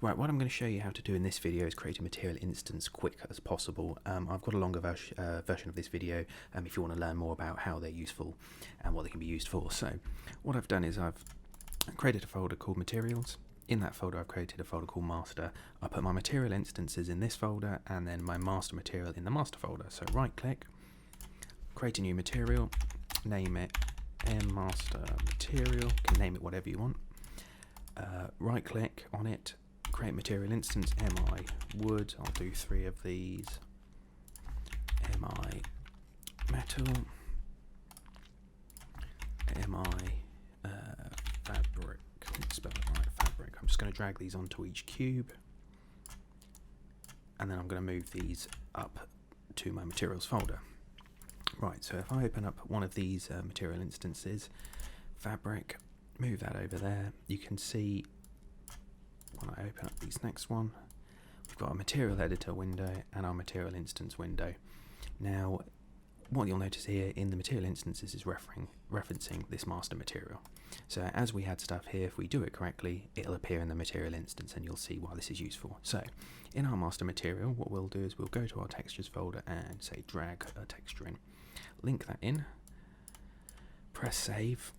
Right, what I'm going to show you how to do in this video is create a material instance quick as possible. I've got a longer version of this video if you want to learn more about how they're useful and what they can be used for. So what I've done is I've created a folder called materials. In that folder I've created a folder called master. I put my material instances in this folder and then my master material in the master folder. So right click, create a new material, name it mmaster material, you can name it whatever you want. Right click on it, create material instance, mi wood, I'll do 3 of these, mi metal, mi fabric, spell it right, fabric. I'm just going to drag these onto each cube and then I'm going to move these up to my materials folder. Right, so if I open up one of these material instances, fabric, move that over there, you can see when I open up this next one, we've got a material editor window and our material instance window. Now, what you'll notice here in the material instances is referencing this master material. So as we add stuff here, if we do it correctly, it'll appear in the material instance and you'll see why this is useful. So in our master material, what we'll do is we'll go to our textures folder and say drag a texture in, link that in, press save.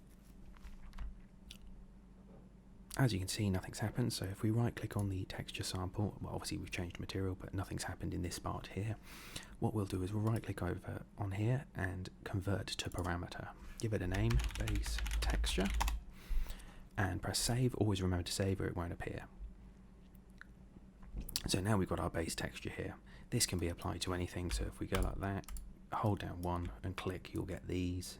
As you can see, nothing's happened, so if we right click on the texture sample, well obviously we've changed material but nothing's happened in this part here. What we'll do is we'll right click over on here and convert to parameter. Give it a name, base texture, and press save. Always remember to save or it won't appear. So now we've got our base texture here. This can be applied to anything, so if we go like that, hold down 1 and click, you'll get these.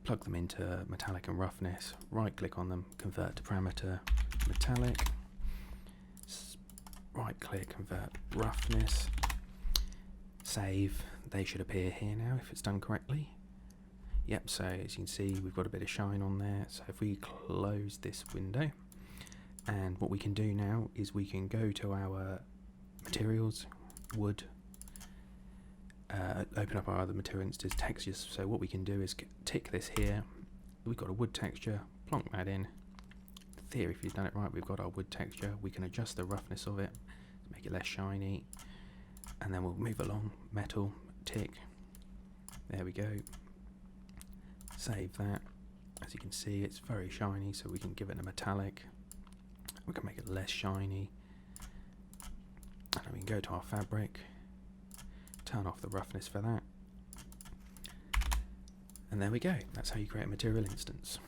Plug them into metallic and roughness, right click on them, convert to parameter, metallic, right click, convert roughness, save. They should appear here now if it's done correctly. Yep, so as you can see we've got a bit of shine on there. So if we close this window, and what we can do now is we can go to our materials, wood, open up our other material instances, textures. So what we can do is tick this here. We've got a wood texture, plonk that in. There, if you've done it right, we've got our wood texture. We can adjust the roughness of it, make it less shiny, and then we'll move along. Metal, tick. There we go. Save that. As you can see, it's very shiny, so we can give it a metallic. We can make it less shiny, and then we can go to our fabric. Turn off the roughness for that. And there we go. That's how you create a material instance.